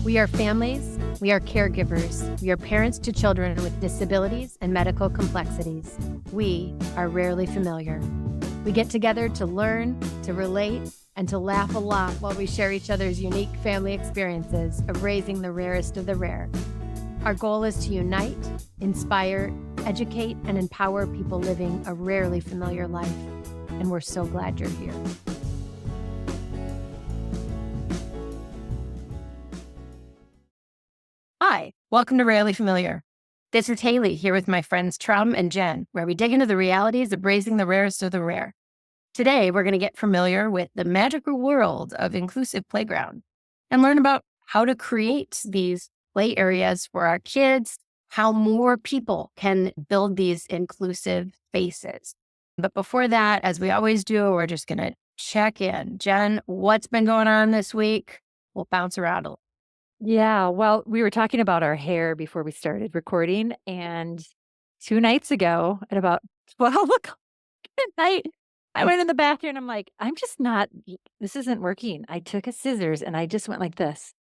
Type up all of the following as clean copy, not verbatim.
We are families, we are caregivers, we are parents to children with disabilities and medical complexities. We are rarely familiar. We get together to learn, to relate, and to laugh a lot while we share each other's unique family experiences of raising the rarest of the rare. Our goal is to unite, inspire, educate, and empower people living a rarely familiar life. And we're so glad you're here. Hi, welcome to Rarely Familiar. This is Haley here with my friends Tram and Jen, where we dig into the realities of raising the rarest of the rare. Today, we're going to get familiar with the magical world of inclusive playground and learn about how to create these play areas for our kids, how more people can build these inclusive spaces. But before that, as we always do, we're just going to check in. Jen, what's been going on this week? We'll bounce around a little. Yeah, well, we were talking about our hair before we started recording, and 2 nights ago at about 12 o'clock at night, I went in the bathroom and I'm like, this isn't working. I took a scissors and I just went like this.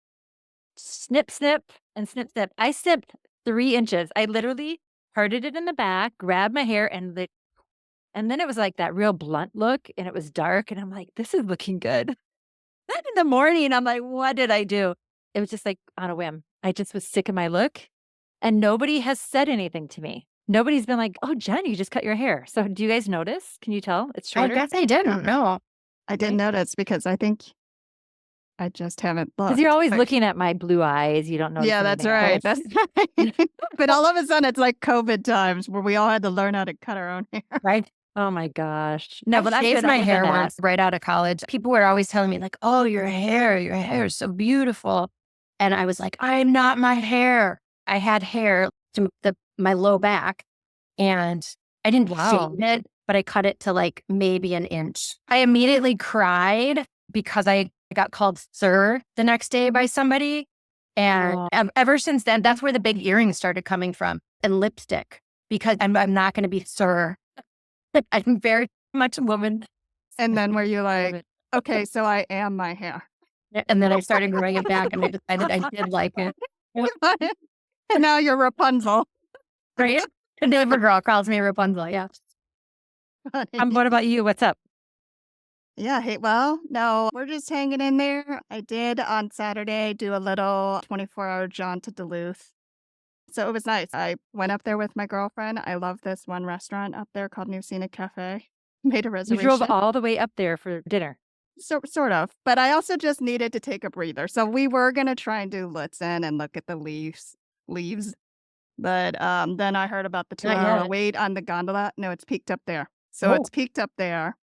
Snip, snip, and snip, snip. I snipped 3 inches. I literally parted it in the back, grabbed my hair, and then it was like that real blunt look, and it was dark, and I'm like, this is looking good. Then in the morning, I'm like, what did I do? It was just like on a whim. I just was sick of my look, and nobody has said anything to me. Nobody's been like, oh, Jen, you just cut your hair. So do you guys notice? Can you tell? It's shorter. I guess I didn't know. I didn't notice because I think I just haven't looked. Because you're always looking at my blue eyes. You don't know. Yeah, that's right. That's right. But all of a sudden, it's like COVID times where we all had to learn how to cut our own hair. Right? Oh my gosh. No, but I shaved my hair once right out of college. People were always telling me like, oh, your hair is so beautiful. And I was like, I'm not my hair. I had hair to my low back and I didn't shave it, but I cut it to like maybe an inch. I immediately cried because I got called sir the next day by somebody. And ever since then, that's where the big earrings started coming from, and lipstick, because I'm not going to be sir. I'm very much a woman. And then were you like, okay, so I am my hair. And then I started growing it back, and I decided I did like it. And now you're Rapunzel. Right? And the girl calls me Rapunzel, yeah. What about you? What's up? Yeah, no, we're just hanging in there. I did on Saturday do a little 24-hour jaunt to Duluth. So it was nice. I went up there with my girlfriend. I love this one restaurant up there called New Scenic Cafe. Made a reservation. You drove all the way up there for dinner. Sort of. But I also just needed to take a breather. So we were going to try and do Lutzen and look at the leaves. But then I heard about the 2-hour wait on the gondola. No, it's peaked up there. So it's peaked up there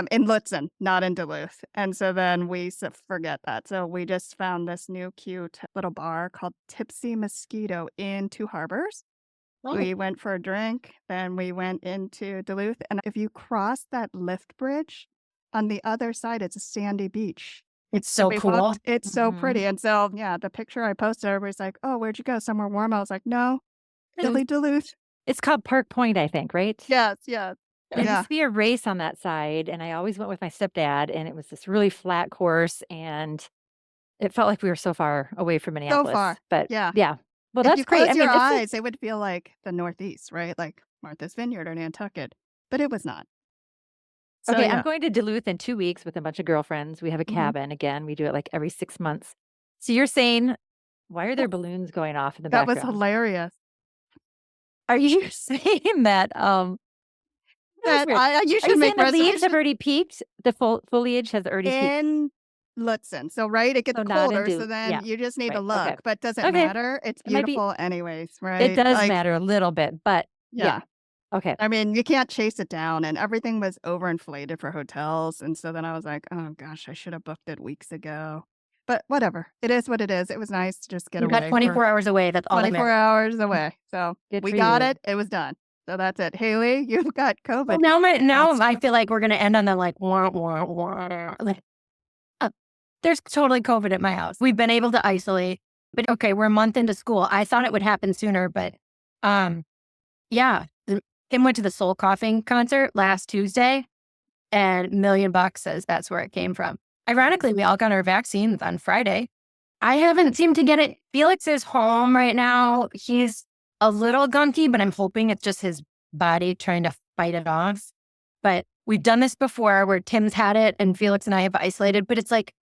in Lutzen, not in Duluth. And so then we forget that. So we just found this new cute little bar called Tipsy Mosquito in Two Harbors. Oh. We went for a drink. Then we went into Duluth. And if you cross that lift bridge, on the other side, it's a sandy beach. It's so cool. It's so pretty. And so, yeah, the picture I posted, everybody's like, oh, where'd you go? Somewhere warm? I was like, no, Duluth. It's called Park Point, I think, right? Yes. There used to be a race on that side, and I always went with my stepdad, and it was this really flat course, and it felt like we were so far away from Minneapolis. So far. But yeah. Well, If that's you great. close your eyes, it would feel like the Northeast, right? Like Martha's Vineyard or Nantucket. But it was not. So, okay, yeah. I'm going to Duluth in 2 weeks with a bunch of girlfriends. We have a cabin. Again, we do it like every 6 months. So you're saying, why are there balloons going off in the background? That was hilarious. Are you saying that? You should make the leaves have already peaked? The foliage has already peaked? In Lutzen. So, right, it gets colder. So then you just need to look. Okay. But does it matter? It's beautiful anyways, right? It does matter a little bit, but yeah. Okay. I mean, you can't chase it down, and everything was overinflated for hotels. And so then I was like, oh gosh, I should have booked it weeks ago. But whatever. It is what it is. It was nice to just get away. You got 24 hours away. That's all 24 hours away. So we got it. It was done. So that's it. Haley, you've got COVID. Well, now I feel like we're going to end on the like, wah, wah, wah. Like, there's totally COVID at my house. We've been able to isolate. But okay, we're a month into school. I thought it would happen sooner, but yeah. Kim went to the Soul Coughing concert last Tuesday, and $1 million says that's where it came from. Ironically, we all got our vaccines on Friday. I haven't seemed to get it. Felix is home right now. He's a little gunky, but I'm hoping it's just his body trying to fight it off. But we've done this before where Tim's had it and Felix and I have isolated. But it's like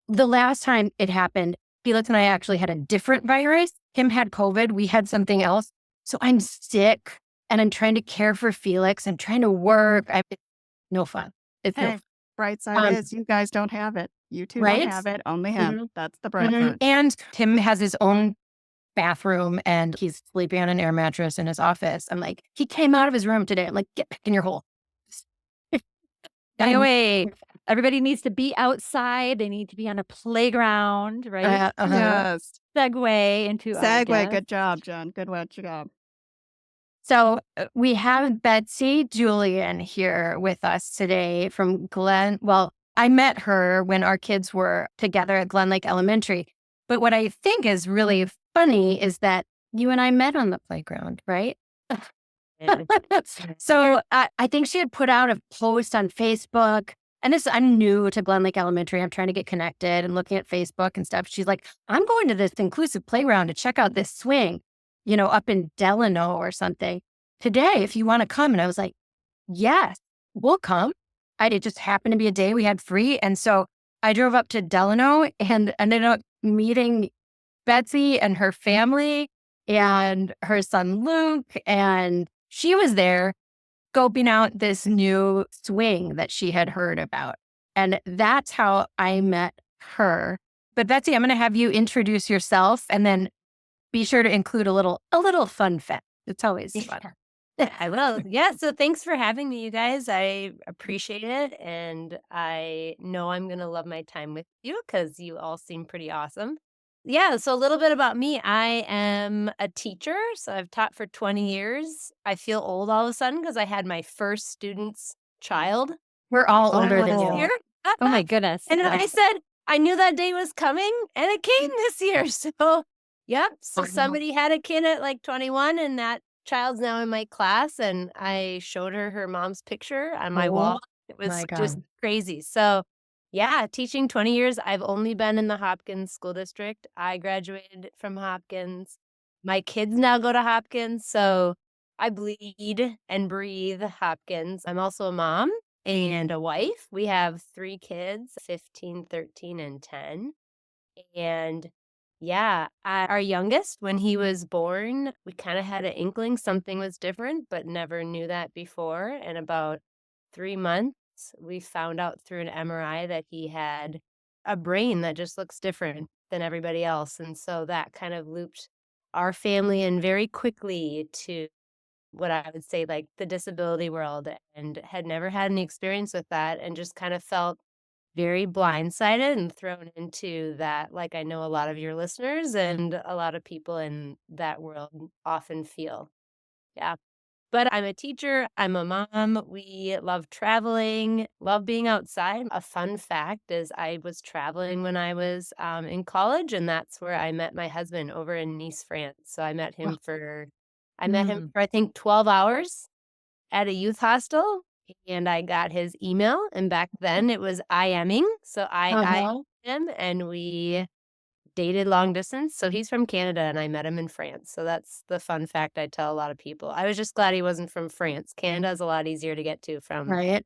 the last time it happened, Felix and I actually had a different virus. Tim had COVID. We had something else. So I'm sick and I'm trying to care for Felix and trying to work. It's no fun. It's no Hey, fun. bright side is you guys don't have it. You two Right? don't have it. Only him. Mhm. That's the bright side. And Tim has his own bathroom and he's sleeping on an air mattress in his office. I'm like, he came out of his room today. I'm like, get back in your hole. Anyway, everybody needs to be outside. They need to be on a playground, right? Yes. Segue into our Segue. guest. Good job, John. Good job. So we have Betsy Julian here with us today from Glen. Well, I met her when our kids were together at Glen Lake Elementary. But what I think is really funny is that you and I met on the playground, right? So I think she had put out a post on Facebook. And I'm new to Glen Lake Elementary. I'm trying to get connected and looking at Facebook and stuff. She's like, I'm going to this inclusive playground to check out this swing, up in Delano or something today, if you want to come. And I was like, yes, we'll come. It just happened to be a day we had free. And so I drove up to Delano and ended up meeting Betsy and her family and her son Luke. And she was there scoping out this new swing that she had heard about. And that's how I met her. But Betsy, I'm going to have you introduce yourself and then be sure to include a little fun fact. It's always fun. I will. Yeah. So thanks for having me, you guys. I appreciate it. And I know I'm going to love my time with you because you all seem pretty awesome. Yeah. So a little bit about me. I am a teacher. So I've taught for 20 years. I feel old all of a sudden because I had my first student's child We're all older than this you. year. Oh my goodness. And I said, I knew that day was coming and it came this year. So, yep. So somebody had a kid at like 21 and that child's now in my class. And I showed her mom's picture on my wall. It was just crazy. So, yeah, teaching 20 years. I've only been in the Hopkins School District. I graduated from Hopkins. My kids now go to Hopkins. So I bleed and breathe Hopkins. I'm also a mom and a wife. We have 3 kids, 15, 13, and 10. And yeah, our youngest, when he was born, we kind of had an inkling something was different, but never knew that before. And about 3 months, we found out through an MRI that he had a brain that just looks different than everybody else. And so that kind of looped our family in very quickly to what I would say like the disability world, and had never had any experience with that and just kind of felt very blindsided and thrown into that, like I know a lot of your listeners and a lot of people in that world often feel. Yeah. But I'm a teacher, I'm a mom, we love traveling, love being outside. A fun fact is I was traveling when I was in college, and that's where I met my husband over in Nice, France. So I met him for I think 12 hours at a youth hostel, and I got his email, and back then it was IMing. So I him and we dated long distance. So he's from Canada and I met him in France. So that's the fun fact I tell a lot of people. I was just glad he wasn't from France. Canada is a lot easier to get to from. Right.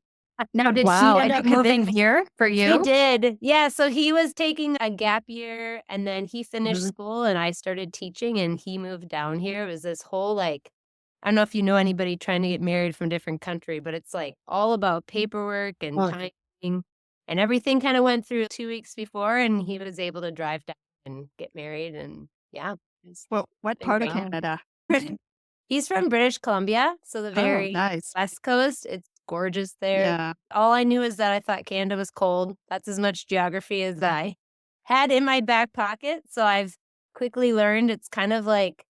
Now, did Wow, he end up moving here for you? He did. Yeah. So he was taking a gap year and then he finished school and I started teaching and he moved down here. It was this whole like, I don't know if you know anybody trying to get married from a different country, but it's like all about paperwork and timing, and everything kind of went through 2 weeks before and he was able to drive down and get married. And yeah. Well, what part of Canada? He's from British Columbia. So the very nice. west coast. It's gorgeous there. Yeah. All I knew is that I thought Canada was cold. That's as much geography as I had in my back pocket. So I've quickly learned it's kind of like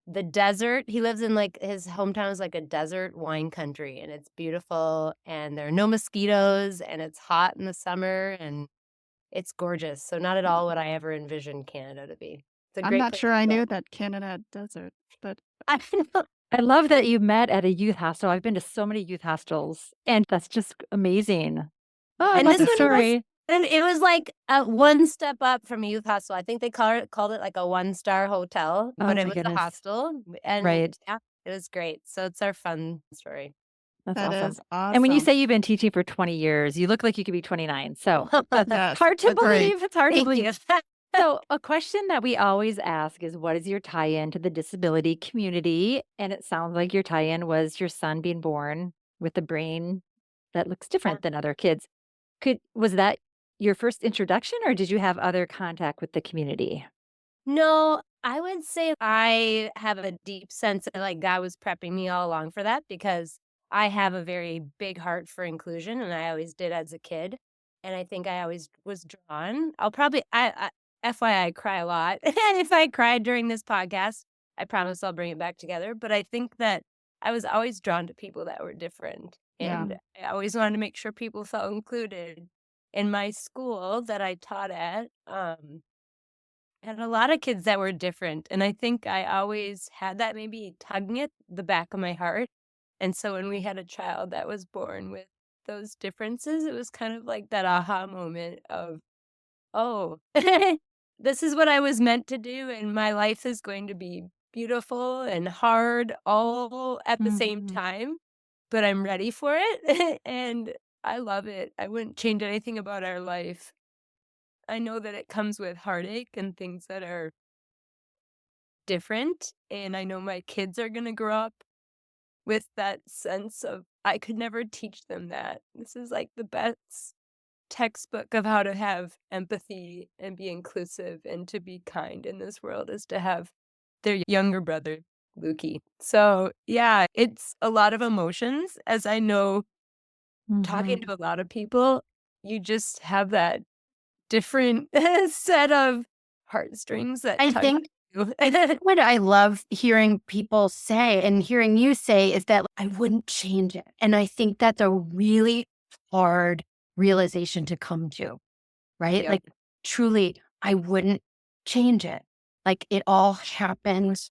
the desert. He lives in like his hometown is like a desert wine country and it's beautiful and there are no mosquitoes and it's hot in the summer and it's gorgeous. So not at all what I ever envisioned Canada to be. It's a I'm great not place sure to I go. knew that Canada had desert, but I know. I love that you met at a youth hostel. I've been to so many youth hostels, and that's just amazing. Oh, I And love this the one was story. And it was like a one step up from a youth hostel. I think they called it like a 1-star hotel, Oh but it my was a goodness. hostel. And Right. yeah, it was great. So it's our fun story. That's That awesome. is And when you awesome. say you've been teaching for 20 years, you look like you could be 29. So that's Yes, hard to agree. believe. It's hard to Thank believe. you. So, a question that we always ask is what is your tie in to the disability community? And it sounds like your tie in was your son being born with a brain that looks different than other kids. Was that your first introduction or did you have other contact with the community? No, I would say I have a deep sense that like God was prepping me all along for that because I have a very big heart for inclusion and I always did as a kid. And I think I always was drawn. I'll probably FYI cry a lot. And if I cried during this podcast, I promise I'll bring it back together. But I think that I was always drawn to people that were different. Yeah. And I always wanted to make sure people felt included. In my school that I taught at, had a lot of kids that were different, and I think I always had that maybe tugging at the back of my heart, and so when we had a child that was born with those differences, it was kind of like that aha moment of, "Oh, this is what I was meant to do, and my life is going to be beautiful and hard all at the same Mhm. time, but I'm ready for it, and I love it. I wouldn't change anything about our life." I know that it comes with heartache and things that are different, and I know my kids are gonna grow up with that sense of I could never teach them that. This is like the best textbook of how to have empathy and be inclusive and to be kind in this world is to have their younger brother, Lukey. So, yeah, it's a lot of emotions, as I know talking Mhm. to a lot of people, you just have that different set of heartstrings that I tug think you. what I love hearing people say and hearing you say is that I wouldn't change it. And I think that's a really hard realization to come to, right? Yep. Like, truly, I wouldn't change it. Like, it all happened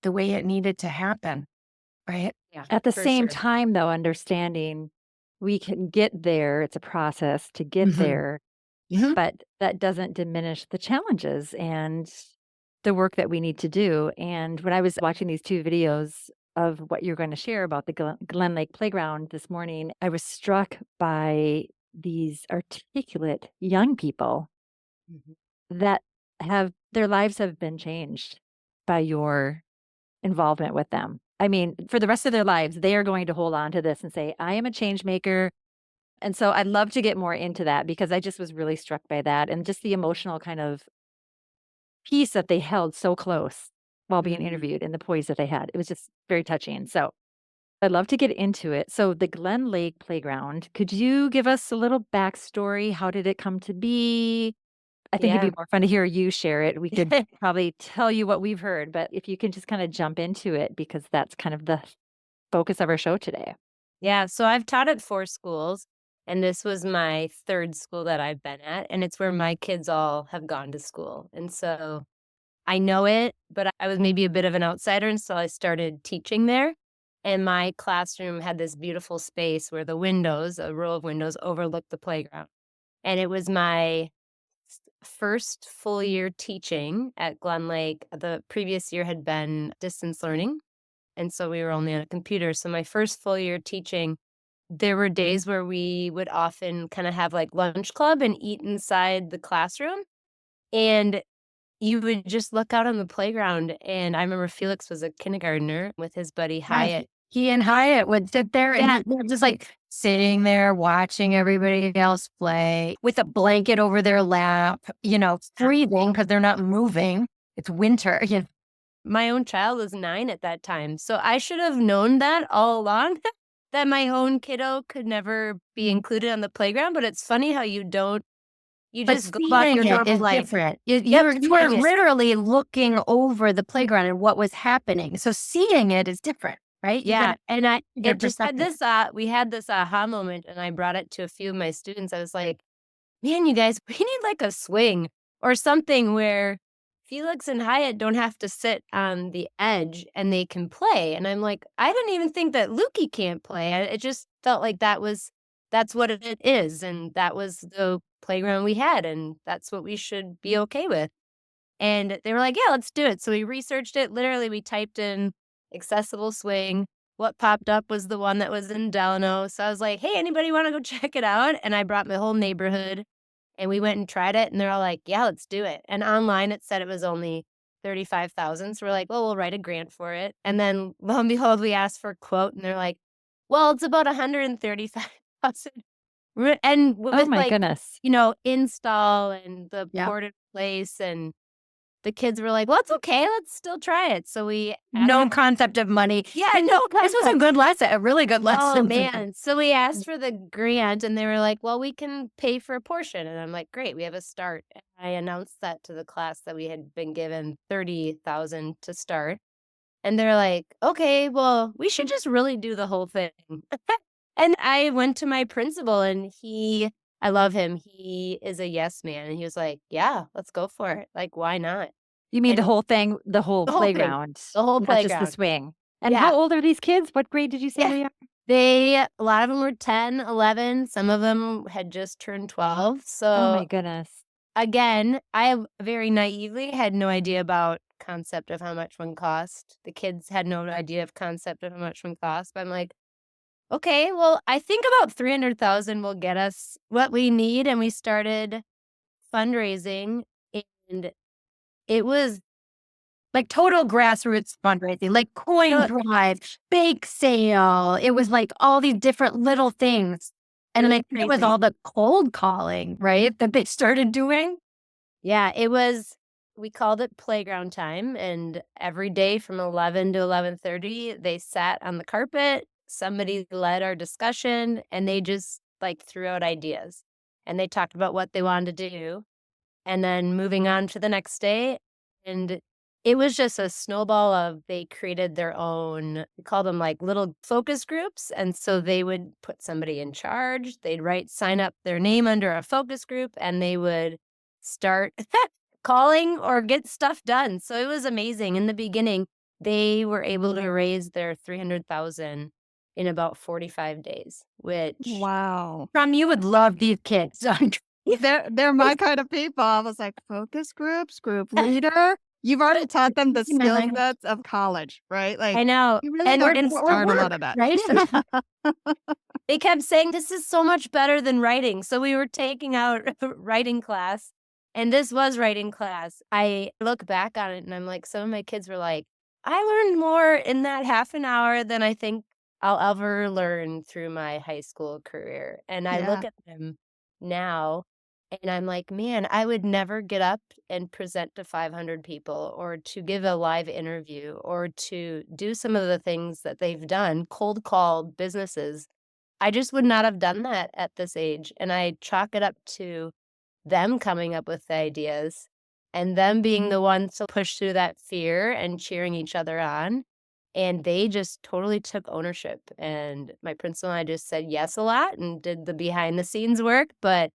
the way it needed to happen, right? Yeah, At the for same sure. time, though, understanding we can get there, it's a process to get Mhm. there, Mhm. but that doesn't diminish the challenges and the work that we need to do. And when I was watching these 2 videos of what you're going to share about the Glen Lake playground this morning, I was struck by these articulate young people Mhm. that have their lives have been changed by your involvement with them. I mean, for the rest of their lives, they are going to hold on to this and say, I am a change maker. And so I'd love to get more into that because I just was really struck by that and just the emotional kind of piece that they held so close while being Mhm. interviewed and the poise that they had. It was just very touching. So I'd love to get into it. So the Glen Lake Playground, could you give us a little backstory? How did it come to be? I think it'd Yeah. be more fun to hear you share it. We could probably tell you what we've heard, but if you can just kind of jump into it because that's kind of the focus of our show today. Yeah, so I've taught at 4 schools, and this was my 3rd school that I've been at, and it's where my kids all have gone to school, and so I know it, but I was maybe a bit of an outsider until I started teaching there, and my classroom had this beautiful space where the windows, a row of windows, overlooked the playground, and it was my first full year teaching at Glen Lake. The previous year had been distance learning, and so we were only on a computer. So my first full year teaching, there were days where we would often kind of have like lunch club and eat inside the classroom. And you would just look out on the playground. And I remember Felix was a kindergartner with his buddy Yeah, Hyatt. he and Hyatt would sit there Yeah. and they're just like sitting there watching everybody else play with a blanket over their lap, breathing because they're not moving. It's winter. My own child was 9 at that time. So I should have known that all along that my own kiddo could never be included on the playground. But it's funny how you But just go about seeing your it normal is life. different. Yep, You were seeing it. literally looking over the playground and what was happening. So seeing it is different, right? Yeah, and Your it just had perspective. this, we had this aha moment, and I brought it to a few of my students. I was like, "Man, you guys, we need like a swing or something where Felix and Hyatt don't have to sit on the edge and they can play." And I'm like, "I didn't even think that Lukey can't play." It just felt like that's what it is, and that was the playground we had, and that's what we should be okay with. And they were like, yeah, let's do it. So we researched it. Literally, we typed in accessible swing. What popped up was the one that was in Delano. So I was like, hey, anybody want to go check it out? And I brought my whole neighborhood and we went and tried it. And they're all like, yeah, let's do it. And online it said it was only 35,000. So we're like, well, we'll write a grant for it. And then lo and behold, we asked for a quote and they're like, well, it's about 135,000. And Oh with my goodness. install and the Yep. ported place, and the kids were like, well, it's okay. Let's still try it. So we No concept of money. Yeah, no This was a good lesson, a really good lesson. Oh, man. So we asked for the grant and they were like, well, we can pay for a portion. And I'm like, great, we have a start. And I announced that to the class that we had been given 30,000 to start. And they're like, okay, well, we should just really do the whole thing. And I went to my principal and I love him. He is a yes man. And he was like, yeah, let's go for it. Like, why not? You mean And the whole thing, the whole The whole thing. playground, The whole not just the playground. swing. And Yeah. how old are these kids? What grade did you say Yeah. they are? A lot of them were 10, 11. Some of them had just turned 12. Oh So my goodness. again, I very naively had no idea about concept of how much one cost. The kids had no idea of concept of how much one cost. But I'm like, okay, well, I think about 300,000 will get us what we need. And we started fundraising, and it was Like total grassroots fundraising, like coin Total- drive, bake sale. It was like all these different little things. And then I think it was crazy. all the cold calling, right? That they started doing. Yeah, we called it playground time, and every day from 11 to 11:30, they sat on the carpet, somebody led our discussion, and they just like threw out ideas. And they talked about what they wanted to do, and then moving on to the next day. And it was just a snowball of they created their own, we call them like little focus groups. And so they would put somebody in charge, they'd sign up their name under a focus group, and they would start calling or get stuff done. So it was amazing. In the beginning, they were able to raise their 300,000 in about 45 days, which Wow. You would love these kids. They're my kind of people. I was like, focus groups, group leader. You've already taught them the You know, skill like- sets of college, right? Like I know. you really And got we're to start a lot of that. right? They kept saying, this is so much better than writing. So we were taking out writing class, and this was writing class. I look back on it and I'm like, some of my kids were like, I learned more in that half an hour than I think I'll ever learn through my high school career. And I look Yeah. at them now and I'm like, man, I would never get up and present to 500 people or to give a live interview or to do some of the things that they've done, cold call businesses. I just would not have done that at this age. And I chalk it up to them coming up with the ideas and them being the ones to push through that fear and cheering each other on. And they just totally took ownership. And my principal and I just said yes a lot and did the behind the scenes work, but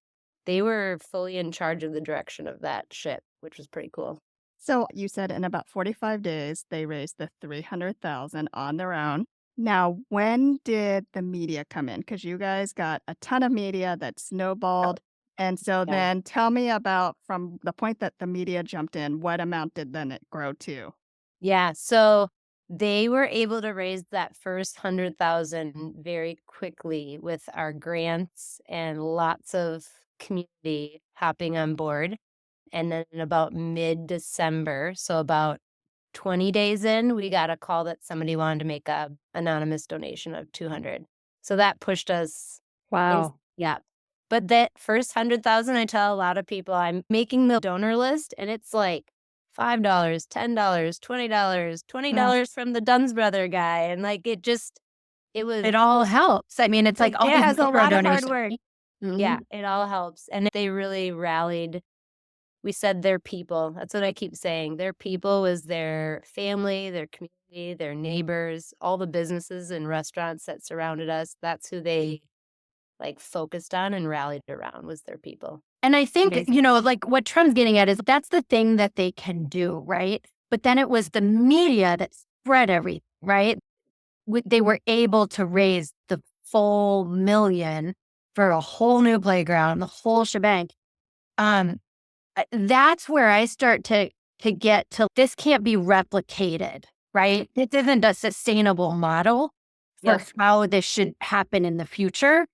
they were fully in charge of the direction of that ship, which was pretty cool. So you said in about 45 days, they raised the 300,000 on their own. Now, when did the media come in? Because you guys got a ton of media that snowballed. And so Yeah. then tell me about from the point that the media jumped in, what amount did then it grow to? Yeah, so they were able to raise that first 100,000 very quickly with our grants and lots of community hopping on board. And then in about mid-December, so about 20 days in, we got a call that somebody wanted to make a anonymous donation of 200. So that pushed us. Wow. Yeah. But that first 100,000, I tell a lot of people, I'm making the donor list and it's like $5, $10, $20, $20 from the Duns Brother guy. And like, it was. It all helps. I mean, it's like all it these has a micro lot of hard donations. work. Mhm. Yeah, it all helps. And they really rallied. We said their people. That's what I keep saying. Their people was their family, their community, their neighbors, all the businesses and restaurants that surrounded us. That's who they like focused on and rallied around, was their people. And I think, Amazing. like what Trum's getting at is that's the thing that they can do, right? But then it was the media that spread everything, right? They were able to raise the full $1 million for a whole new playground, the whole shebang. That's where I start to get to, this can't be replicated, right? It isn't a sustainable model for how this should happen in the future,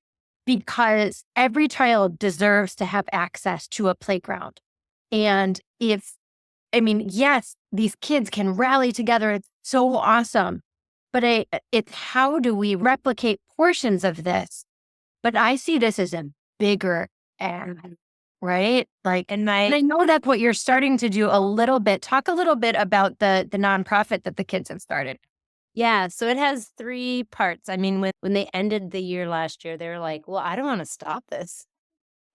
because every child deserves to have access to a playground. And yes, these kids can rally together. It's so awesome. But it's how do we replicate portions of this? But I see this as a bigger ad, right? And I know that's what you're starting to do a little bit. Talk a little bit about the nonprofit that the kids have started. Yeah, so it has 3 parts. I mean, when they ended the year last year, they were like, well, I don't want to stop this.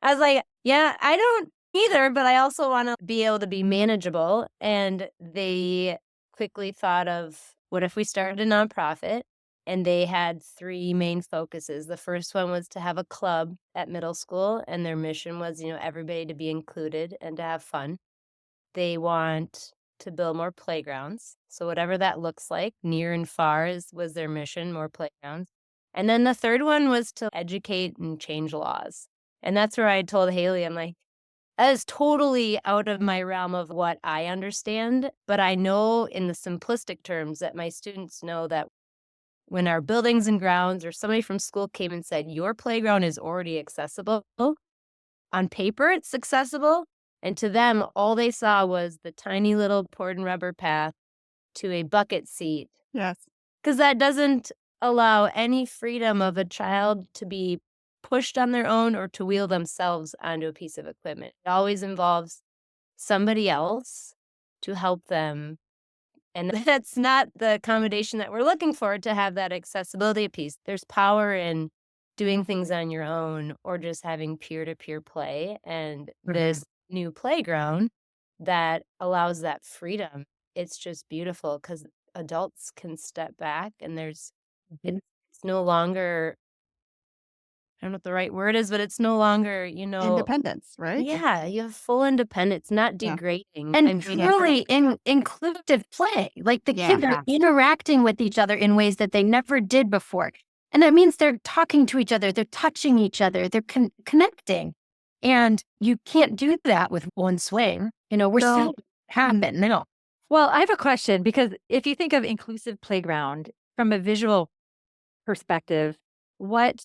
I was like, yeah, I don't either, but I also want to be able to be manageable. And they quickly thought of, what if we started a nonprofit? And they had 3 main focuses. The first one was to have a club at middle school, and their mission was, everybody to be included and to have fun. They want to build more playgrounds. So whatever that looks like, near and far was their mission, more playgrounds. And then the third one was to educate and change laws. And that's where I told Haley, I'm like, that is totally out of my realm of what I understand. But I know in the simplistic terms that my students know that when our buildings and grounds or somebody from school came and said, your playground is already accessible, on paper it's accessible. And to them, all they saw was the tiny little poured and rubber path to a bucket seat. Yes. Because that doesn't allow any freedom of a child to be pushed on their own or to wheel themselves onto a piece of equipment. It always involves somebody else to help them. And that's not the accommodation that we're looking for, to have that accessibility piece. There's power in doing things on your own or just having peer-to-peer play. And this new playground that allows that freedom, it's just beautiful because adults can step back and it's no longer, I don't know what the right word is, but it's no longer, Independence, right? Yeah, you have full independence, not degrading. And truly inclusive play. Like the kids are interacting with each other in ways that they never did before. And that means they're talking to each other, they're touching each other, they're connecting. And you can't do that with one swing. We're still having, Well, I have a question, because if you think of inclusive playground from a visual perspective, what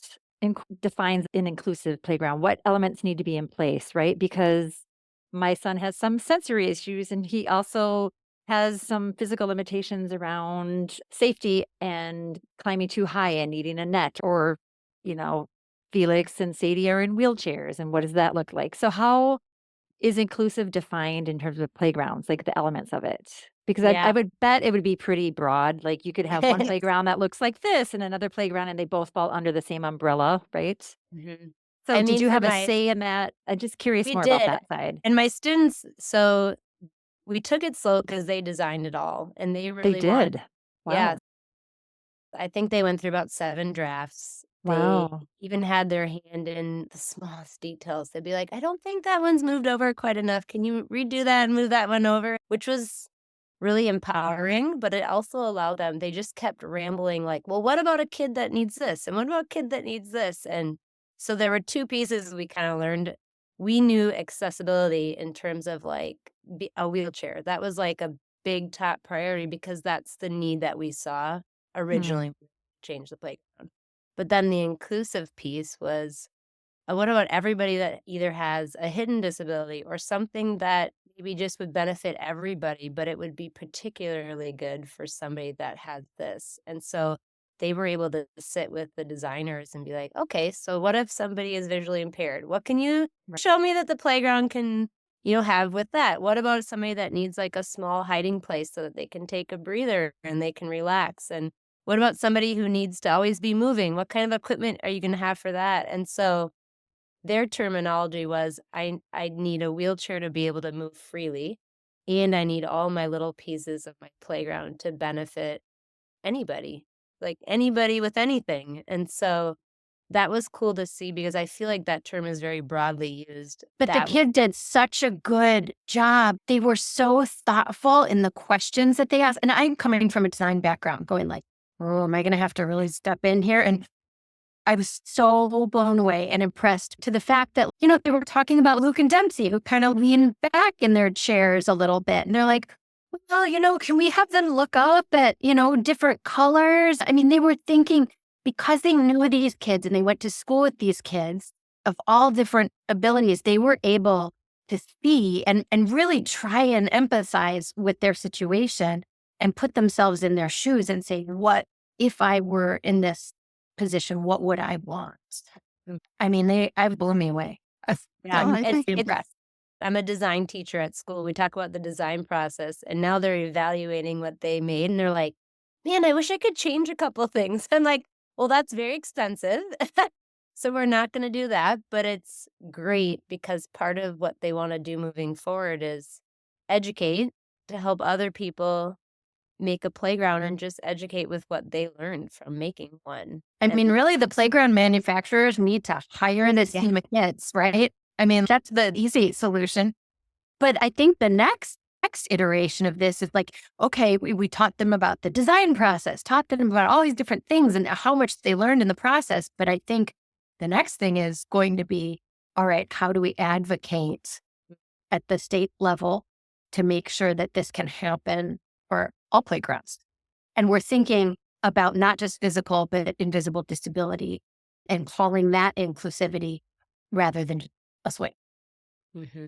defines an inclusive playground? What elements need to be in place, right? Because my son has some sensory issues, and he also has some physical limitations around safety and climbing too high and needing a net, or, Felix and Sadie are in wheelchairs. And what does that look like? So how is inclusive defined in terms of playgrounds, like the elements of it? Because I would bet it would be pretty broad. Like you could have one playground that looks like this and another playground, and they both fall under the same umbrella, right? Mm-hmm. So did you have a say in that? I'm just curious more about that side. And my students, so we took it slow because they designed it all, and they really did. Wow. Yeah. I think they went through about 7 drafts. Wow. They even had their hand in the smallest details. They'd be like, I don't think that one's moved over quite enough. Can you redo that and move that one over? Which was really empowering, but it also allowed them, they just kept rambling like, well, what about a kid that needs this? And what about a kid that needs this? And so there were 2 pieces we kind of learned. We knew accessibility in terms of like a wheelchair. That was like a big top priority because that's the need that we saw originally change the playground. But then the inclusive piece was, what about everybody that either has a hidden disability or something that maybe just would benefit everybody, but it would be particularly good for somebody that has this? And so they were able to sit with the designers and be like, okay, so what if somebody is visually impaired? What can you show me that the playground can, have with that? What about somebody that needs like a small hiding place so that they can take a breather and they can relax? And what about somebody who needs to always be moving? What kind of equipment are you going to have for that? And so their terminology was, I need a wheelchair to be able to move freely, and I need all my little pieces of my playground to benefit anybody, like anybody with anything. And so that was cool to see because I feel like that term is very broadly used. But the kid did such a good job. They were so thoughtful in the questions that they asked. And I'm coming from a design background going like, oh, am I going to have to really step in here? And I was so blown away and impressed to the fact that, they were talking about Luke and Dempsey, who kind of leaned back in their chairs a little bit. And they're like, well, can we have them look up at, different colors? I mean, they were thinking, because they knew these kids and they went to school with these kids of all different abilities, they were able to see and really try and empathize with their situation and put themselves in their shoes and say, what if I were in this position, what would I want? I mean, I blew me away. I think impressed. I'm a design teacher at school. We talk about the design process, and now they're evaluating what they made, and they're like, man, I wish I could change a couple of things. I'm like, well, that's very expensive. So we're not going to do that, but it's great because part of what they want to do moving forward is educate to help other people make a playground and just educate with what they learned from making one. I mean, really, the playground manufacturers need to hire this team of kids, right? I mean, that's the easy solution. But I think the next iteration of this is like, okay, we taught them about the design process, taught them about all these different things and how much they learned in the process. But I think the next thing is going to be, all right, how do we advocate at the state level to make sure that this can happen for all playgrounds? And we're thinking about not just physical, but invisible disability and calling that inclusivity rather than just a swing. Mm-hmm.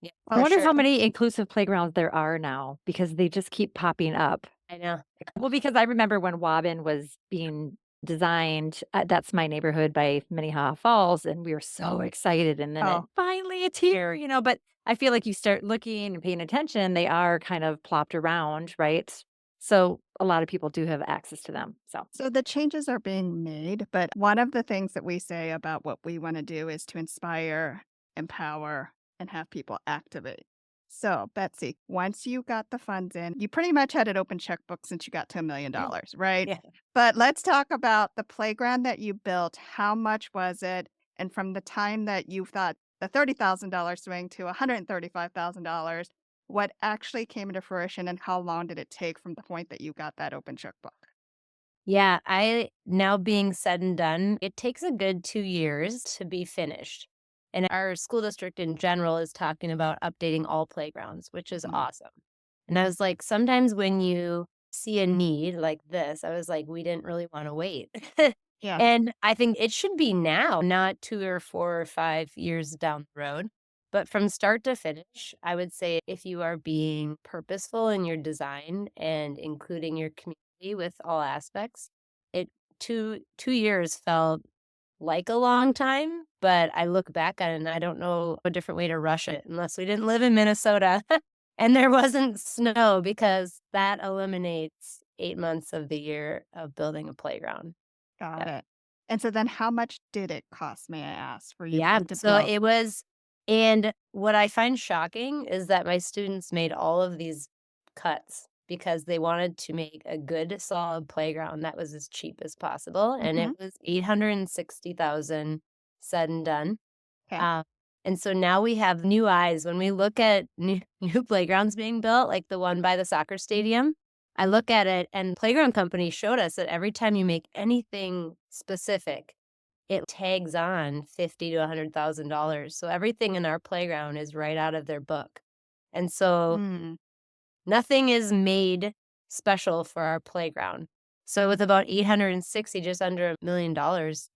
Yeah, I wonder how many inclusive playgrounds there are now because they just keep popping up. I know. Well, because I remember when Wobbin was being designed, that's my neighborhood by Minnehaha Falls, and we were so excited. And then finally it's here, but I feel like you start looking and paying attention, they are kind of plopped around, right? So a lot of people do have access to them. So the changes are being made, but one of the things that we say about what we want to do is to inspire, empower, and have people activate. So, Betsy, once you got the funds in, you pretty much had an open checkbook since you got to $1 million, right? Yeah. But let's talk about the playground that you built. How much was it? And from the time that you thought the $30,000 swing to $135,000, what actually came into fruition and how long did it take from the point that you got that open checkbook? Yeah, now being said and done, it takes a good 2 years to be finished. And our school district in general is talking about updating all playgrounds, which is awesome. And I was like, sometimes when you see a need like this, I was like, we didn't really want to wait. Yeah. And I think it should be now, not 2 or 4 or 5 years down the road. But from start to finish, I would say if you are being purposeful in your design and including your community with all aspects, it 2 years felt like a long time, but I look back on it and I don't know a different way to rush it unless we didn't live in Minnesota and there wasn't snow, because that eliminates 8 months of the year of building a playground. Got it. And so then how much did it cost, may I ask, for you Yeah, to so build? it was, and what I find shocking is that my students made all of these cuts because they wanted to make a good, solid playground that was as cheap as possible, and it was $860,000 said and done. Okay. And so now we have new eyes. When we look at new playgrounds being built, like the one by the soccer stadium, I look at it, and playground companies showed us that every time you make anything specific, it tags on $50,000 to $100,000. So everything in our playground is right out of their book. And so nothing is made special for our playground. So with about 860, just under $1 million,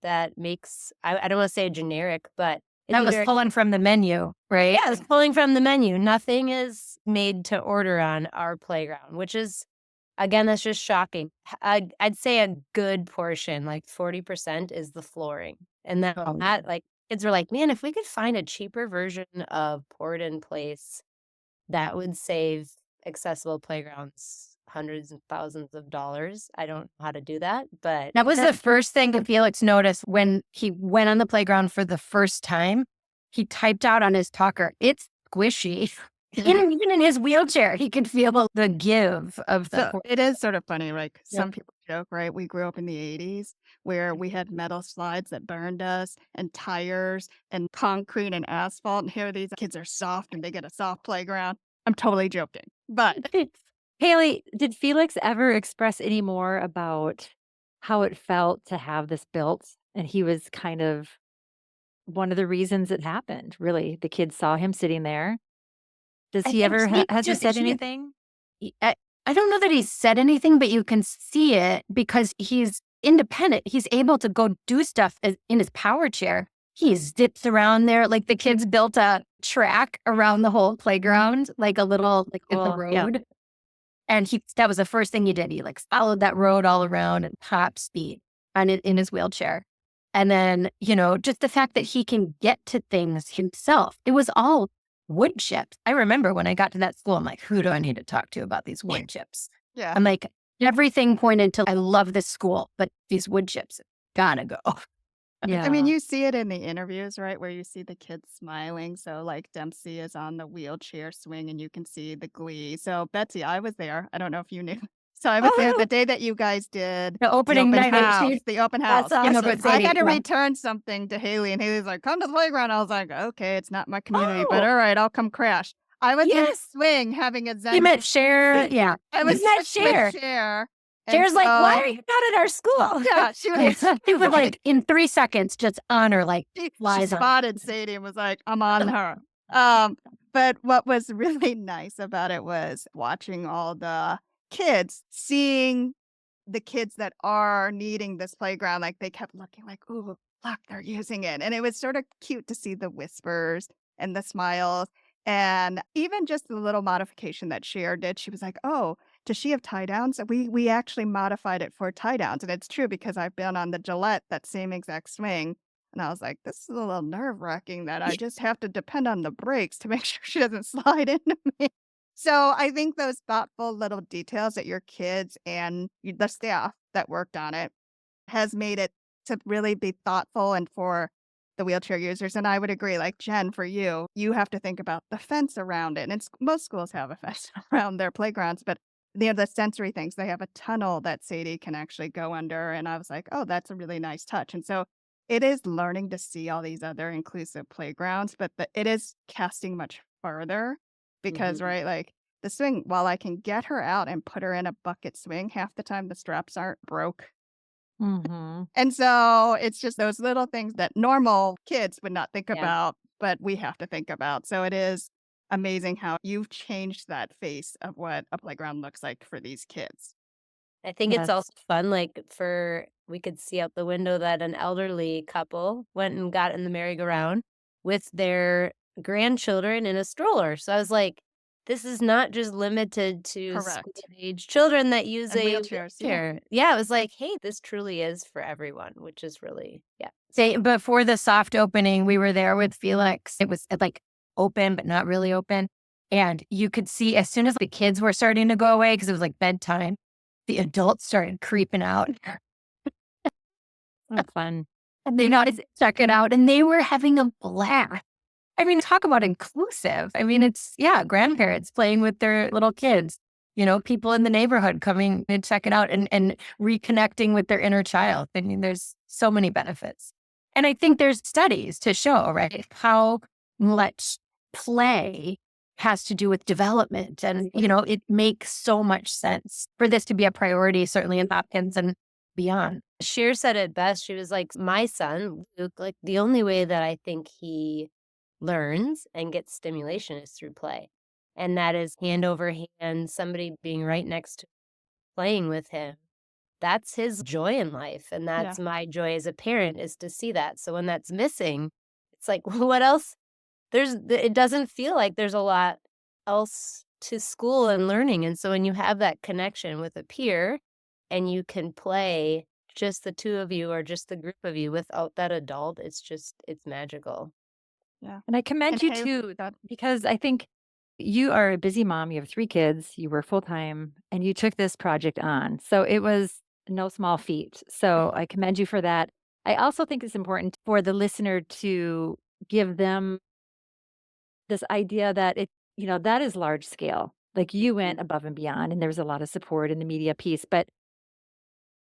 that makes, I don't want to say a generic, but That was pulling from the menu, right? yeah, it's pulling from the menu. Nothing is made to order on our playground, which is, again, that's just shocking. I'd say a good portion, like 40%, is the flooring. And that, like, kids are like, man, if we could find a cheaper version of poured in place, that would save accessible playgrounds hundreds and thousands of dollars. I don't know how to do that, but That was the first thing that Felix noticed when he went on the playground for the first time. He typed out on his talker, "It's squishy." Even in his wheelchair, he could feel the give of the. So it is sort of funny, right? 'Cause some people joke, right? We grew up in the 80s where we had metal slides that burned us and tires and concrete and asphalt. And here these kids are soft and they get a soft playground. I'm totally joking. But Haley, did Felix ever express any more about how it felt to have this built? And he was kind of one of the reasons it happened, really. The kids saw him sitting there. Does I he think ever, Steve has he just said anything? I don't know that he said anything, but you can see it because he's independent. He's able to go do stuff in his power chair. He zips around there. Like the kids built a track around the whole playground, like a little, like the Cool. Yeah. road. And that was the first thing he did. He like followed that road all around at top speed in his wheelchair. And then, just the fact that he can get to things himself. It was all wood chips. I remember when I got to that school, I'm like, who do I need to talk to about these wood chips? Yeah. I'm like, everything pointed to, I love this school, but these wood chips gotta go. Yeah. I mean, you see it in the interviews, right? Where you see the kids smiling. So like Dempsey is on the wheelchair swing and you can see the glee. So Betsy, I was there. I don't know if you knew. So I was there the day that you guys did The opening night. the open house. That's awesome. But I had to Sadie, return something to Haley, and Haley's like, "Come to the playground." I was like, "Okay, it's not my community, but Oh. all right, I'll come crash." I was in a Yes. swing having a Zen. You met Cher. Yeah. I was You met with Cher. Cher. and Cher's like, why so- are you not at our school? Yeah, she was. He was like, in 3 seconds, just on her, like, She flies on. spotted Sadie and was like, "I'm on her." But what was really nice about it was watching all the kids, seeing the kids that are needing this playground. Like they kept looking like, "Ooh, look, they're using it," and it was sort of cute to see the whispers and the smiles, and even just the little modification that Cher did. She was like, "Oh, does she have tie downs?" We actually modified it for tie downs, and it's true because I've been on the Gillette, that same exact swing. And I was like, this is a little nerve-wracking that I just have to depend on the brakes to make sure she doesn't slide into me. So I think those thoughtful little details that your kids and the staff that worked on it has made it to really be thoughtful and for the wheelchair users. And I would agree, like Jen, for you, you have to think about the fence around it. And most schools have a fence around their playgrounds, but the sensory things, they have a tunnel that Sadie can actually go under. And I was like, oh, that's a really nice touch. And so it is learning to see all these other inclusive playgrounds, but it is casting much further because, right, like the swing, while I can get her out and put her in a bucket swing, half the time the straps aren't broke. Mm-hmm. And so it's just those little things that normal kids would not think about, but we have to think about. So it is amazing how you've changed that face of what a playground looks like for these kids. I think it's Yes. also fun, like we could see out the window that an elderly couple went and got in the merry-go-round with their grandchildren in a stroller. So I was like, this is not just limited to Correct. school-age children that use And a wheelchairs, yeah. wheelchair. Yeah, it was like, hey, this truly is for everyone, which is really, Say, before the soft opening, we were there with Felix. It was like open, but not really open. And you could see as soon as the kids were starting to go away, because it was like bedtime, the adults started creeping out. Oh, fun. And they wanted to check it out. And they were having a blast. I mean, talk about inclusive. I mean, it's, grandparents playing with their little kids, people in the neighborhood coming and check it out and reconnecting with their inner child. I mean, there's so many benefits. And I think there's studies to show, right, how much play has to do with development. And, it makes so much sense for this to be a priority, certainly in Hopkins and beyond. Cher said it best. She was like, my son, Luke, like the only way that I think he learns and gets stimulation is through play. And that is hand over hand, somebody being right next to playing with him. That's his joy in life. And that's my joy as a parent, is to see that. So when that's missing, it's like, well, what else? It doesn't feel like there's a lot else to school and learning. And so when you have that connection with a peer and you can play just the two of you or just the group of you without that adult, it's magical. Yeah. And I commend you too, because I think you are a busy mom. You have 3 kids, you were full-time, and you took this project on. So it was no small feat. So I commend you for that. I also think it's important for the listener to give them this idea that that is large scale. Like you went above and beyond, and there was a lot of support in the media piece. But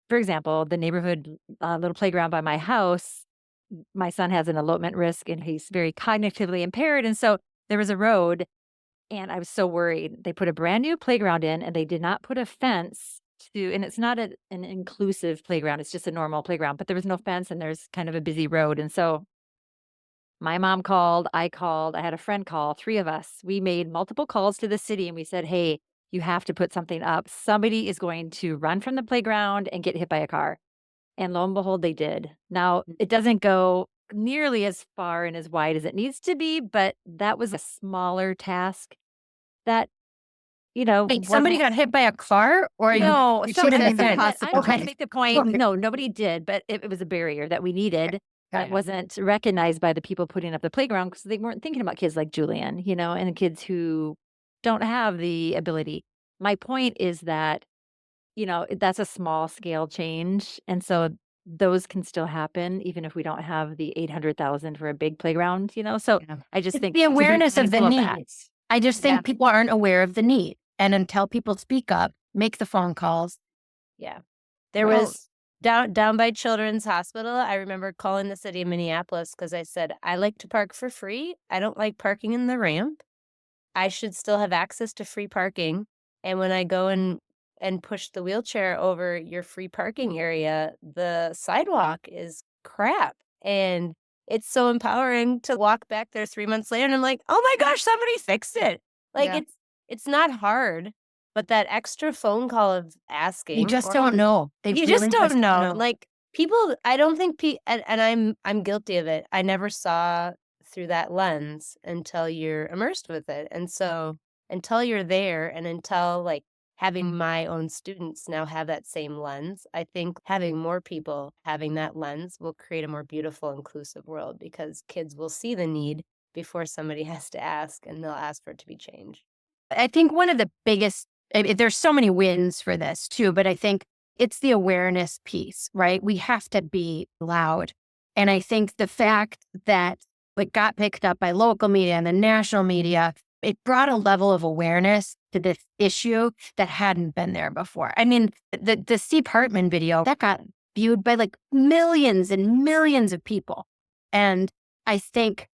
for example, the neighborhood little playground by my house, my son has an elopement risk and he's very cognitively impaired. And so there was a road and I was so worried. They put a brand new playground in and they did not put a fence to, and it's not an inclusive playground. It's just a normal playground, but there was no fence and there's kind of a busy road. And so my mom called, I had a friend call, 3 of us. We made multiple calls to the city and we said, hey, you have to put something up. Somebody is going to run from the playground and get hit by a car. And lo and behold, they did. Now, it doesn't go nearly as far and as wide as it needs to be, but that was a smaller task that, Wait, somebody got hit by a car, or no, you somebody shouldn't did. even I'm possible. trying to make the point. Okay. No, nobody did, but it was a barrier that we needed. That it. wasn't recognized by the people putting up the playground because they weren't thinking about kids like Julian, and kids who don't have the ability. My point is that, that's a small scale change. And so those can still happen even if we don't have the 800,000 for a big playground, So Yeah. I just It's think the to be awareness of the mindful that. needs. I just think people aren't aware of the need. And until people speak up, make the phone calls. Yeah. There Well- was down by Children's Hospital. I remember calling the city of Minneapolis because I said, I like to park for free. I don't like parking in the ramp. I should still have access to free parking. And when I go and push the wheelchair over your free parking area, the sidewalk is crap. And it's so empowering to walk back there 3 months later and I'm like, oh my gosh, somebody fixed it. Like Yeah. it's not hard, but that extra phone call of asking. You just or- don't know. They You really just don't know. Like people, I don't think and I'm guilty of it. I never saw through that lens until you're immersed with it. And so until you're there and until like having my own students now have that same lens, I think having more people having that lens will create a more beautiful, inclusive world because kids will see the need before somebody has to ask and they'll ask for it to be changed. I think one of the biggest, there's so many wins for this too, but I think it's the awareness piece, right? We have to be loud. And I think the fact that it got picked up by local media and the national media, it brought a level of awareness to this issue that hadn't been there before. I mean, the Steve Hartman video, that got viewed by like millions and millions of people. And I think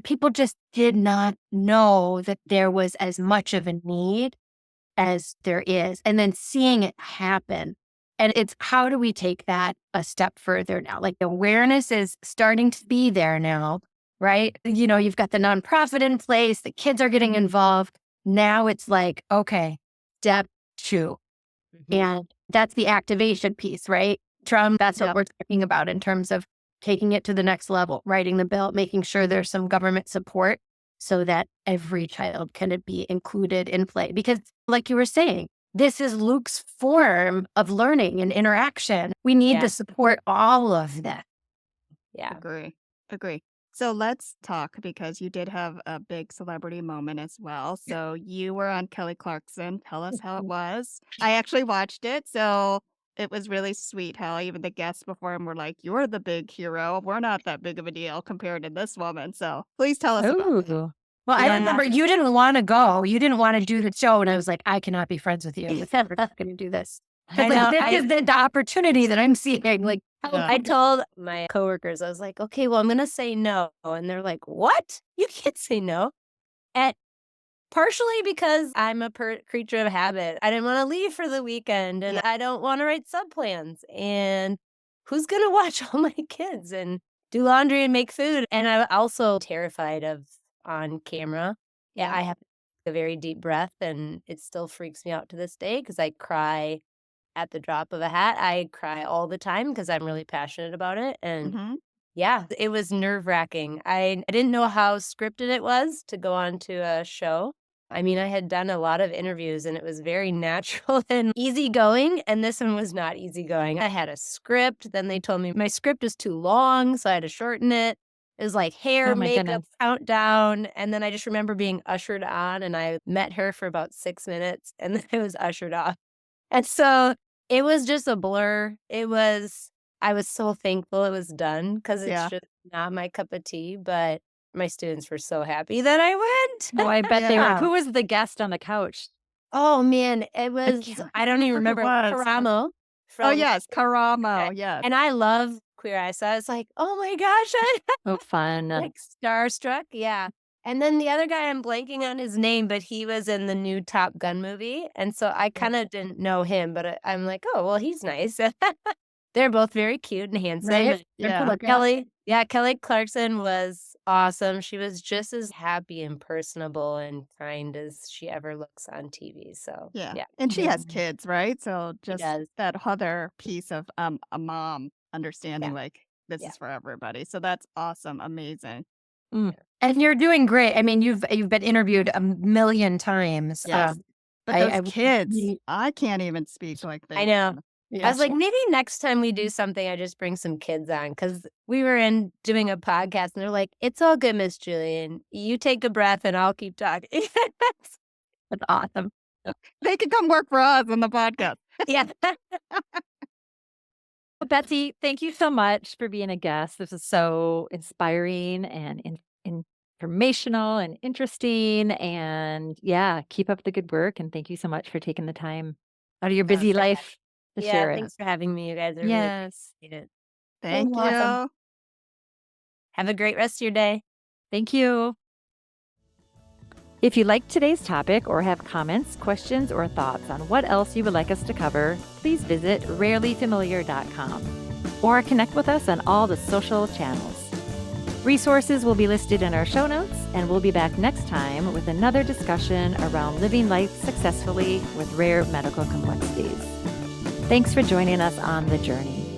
people just did not know that there was as much of a need as there is. And then seeing it happen. And it's how do we take that a step further now? Like awareness is starting to be there now, right? You've got the nonprofit in place, the kids are getting involved. Now it's like, okay, step 2. And that's the activation piece, right? Tram, that's what we're talking about in terms of taking it to the next level, writing the bill, making sure there's some government support so that every child can be included in play. Because like you were saying, this is Luke's form of learning and interaction. We need to support all of that. Yeah. Agree. So let's talk because you did have a big celebrity moment as well. So you were on Kelly Clarkson. Tell us how it was. I actually watched it. So it was really sweet how even the guests before him were like, you're the big hero. We're not that big of a deal compared to this woman. So please tell us about it. Well, I remember you didn't want to go. You didn't want to do the show. And I was like, I cannot be friends with you. We're not going to do this. I know. This is the opportunity that I'm seeing. Like, I told my coworkers, I was like, okay, well, I'm going to say no. And they're like, what? You can't say no. And partially because I'm a creature of habit. I didn't want to leave for the weekend and I don't want to write subplans. And who's going to watch all my kids and do laundry and make food? And I'm also terrified of on camera. Yeah, I have a very deep breath and it still freaks me out to this day because I cry at the drop of a hat. I cry all the time because I'm really passionate about it. And yeah, it was nerve-wracking. I didn't know how scripted it was to go on to a show. I mean, I had done a lot of interviews and it was very natural and easygoing. And this one was not easygoing. I had a script. Then they told me my script is too long, so I had to shorten it. It was like hair, makeup, countdown. And then I just remember being ushered on and I met her for about 6 minutes and then I was ushered off. And so it was just a blur. I was so thankful it was done because it's just not my cup of tea, but my students were so happy that I went. Oh, I bet they were. Who was the guest on the couch? Oh man, it was, I don't even remember. Karamo. Oh yes, Karamo, yes. And I love Queer Eye, so I was like, oh my gosh, Oh, fun. like starstruck. Yeah. And then the other guy, I'm blanking on his name, but he was in the new Top Gun movie. And so I kind of didn't know him, but I'm like, oh, well, he's nice. They're both very cute and handsome. Right? And Kelly Clarkson was awesome. She was just as happy and personable and kind as she ever looks on TV. So, Yeah. yeah. And she has kids, right? So just does. that other piece of a mom understanding like this is for everybody. So that's awesome. Amazing. And you're doing great. I mean, you've been interviewed a million times. Yes. But those kids, I can't even speak like they I know. Yeah. I was like, maybe next time we do something, I just bring some kids on, because we were doing a podcast and they're like, it's all good, Miss Julian. You take a breath and I'll keep talking. That's awesome. They can come work for us on the podcast. Yeah. Betsy, thank you so much for being a guest. This is so inspiring and informational and interesting. And yeah, keep up the good work. And thank you so much for taking the time out of your busy life to share it. Thanks for having me, you guys. I really appreciate it. Thank you. Awesome. Have a great rest of your day. Thank you. If you liked today's topic or have comments, questions, or thoughts on what else you would like us to cover, please visit rarelyfamiliar.com or connect with us on all the social channels. Resources will be listed in our show notes, and we'll be back next time with another discussion around living life successfully with rare medical complexities. Thanks for joining us on the journey.